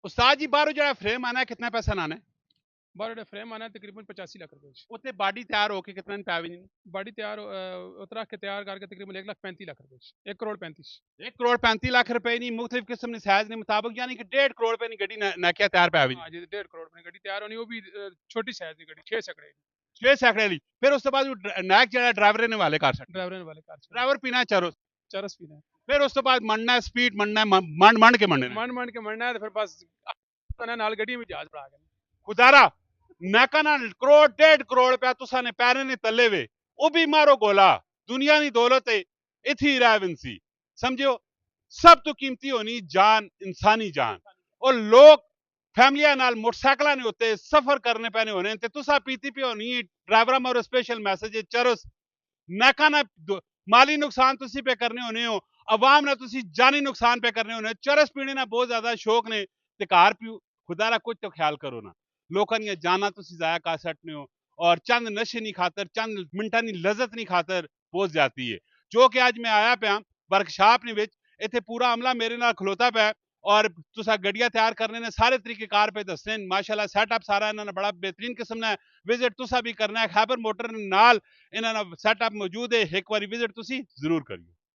ਉਸਤਾਦ ਜੀ ਬਾਹਰੋਂ ਜਿਹੜਾ ਫਰੇਮ ਆਣਾ ਕਿੰਨਾ ਪੈਸਾ ਲਾਣਾ ਹੈ? बाहर फ्रेम आना है तकरीबन 85 लाख रुपए ਉੱਤੇ ਬਾਡੀ ਤਿਆਰ ਹੋ ਕੇ ਕਿੰਨਾ ਪੈ ਵੀ ਨਹੀਂ? बाडी तैयार उतरा के तैयार करके तकरीबन 1,35 लाख रुपए 1,35 करोड़। 1 ਕਰੋੜ 35 ਲੱਖ ਰੁਪਏ ਨਹੀਂ ਮੁxtਲਿਫ ਕਿਸਮ ਦੇ ਸਾਈਜ਼ ਦੇ ਮੁਤਾਬਕ ਯਾਨੀ ਕਿ 1.5 ਕਰੋੜ ਰੁਪਏ ਦੀ ਗੱਡੀ ਨਾਕਿਆ ਤਿਆਰ ਪੈ ਵੀ हाँ जी 1.5 करोड़ में गड्डी तैयार होनी वो भी छोटी साइज की गड्डी 6 सकड़े 6 ਸੈਕੜੇ ਲਈ ਫਿਰ ਉਸ ਤੋਂ ਬਾਅਦ ਨਾਇਕ ਜਿਹੜਾ ਡਰਾਈਵਰ ਨੇ ਵਾਲੇ ਕਰ ਸਕਦਾ ड्राइवर वाले कार ਡਰਾਈਵਰ ਪੀਣਾ ਚਰੋ चरस पीना है ਫਿਰ ਉਸ ਤੋਂ ਬਾਅਦ ਮੰਨਣਾ ਸਪੀਡ ਮੰਨਣਾ ਮੰਡ ਕੇ ਮੰਨਣਾ मन के मरना है तो फिर बस नाल गड्डी में जहाज बढ़ा के ਖੁਦਾਰਾ ਨਾਕਾ ਨਾਲ ਕਰੋੜ 1.5 ਕਰੋੜ ਰੁਪਇਆ ਤੁਸਾਂ ਨੇ ਪੈਰੇ ਨੇ ਤੱਲੇ ਵੇ ਉਹ ਵੀ ਮਾਰੋ ਗੋਲਾ ਦੁਨੀਆ ਦੀ ਦੌਲਤ ਹੈ ਇੱਥੇ ਹੀ ਰਹਿ ਸੀ ਸਮਝਿਓ ਸਭ ਤੋਂ ਕੀਮਤੀ ਹੋਣੀ ਜਾਨ ਇਨਸਾਨੀ ਜਾਨ ਉਹ ਲੋਕ ਫੈਮਲੀਆਂ ਨਾਲ ਮੋਟਰਸਾਈਕਲਾਂ ਦੇ ਉੱਤੇ ਸਫ਼ਰ ਕਰਨੇ ਪੈਣੇ ਹੋਣੇ ਤੇ ਤੁਸਾਂ ਪੀਤੀ ਪੀ ਹੋਣੀ ਡਰਾਈਵਰਾਂ ਮਾਰੋ ਸਪੈਸ਼ਲ ਮੈਸੇਜ ਚਰਸ ਨਾਕਾ ਨਾ ਮਾਲੀ ਨੁਕਸਾਨ ਤੁਸੀਂ ਪੇ ਕਰਨੇ ਹੋਣੇ ਹੋ ਆਵਾਮ ਨਾਲ ਤੁਸੀਂ ਜਾਨੀ ਨੁਕਸਾਨ ਪੇ ਕਰਨੇ ਹੋਣੇ ਚਰਸ ਪੀਣੇ ਨਾਲ ਬਹੁਤ ਜ਼ਿਆਦਾ ਸ਼ੌਕ ਨੇ ਤੇ ਘਰ ਪੀਓ खुदा रा कुछ तो ख्याल करो ना लोगों ने जाना तुसी जाया कर सकते हो और चंद नशे नहीं खातर चंद मिनटा की लज्जत नहीं खातर पहुंच जाती है जो कि आज मैं आया पाया वर्कशॉप ने इत्थे पूरा अमला मेरे नाल खलोता पाया और तुसा गड्डियां तैयार करने ने सारे तरीकेकार पे दसने माशाल्लाह सेटअप सारा इन्होंने बड़ा बेहतरीन किस्म ने विजिट तुसा भी करना है खैबर मोटर नाल इन्होंने सेटअप मौजूद है एक बार विजिट तुसी जरूर करियो।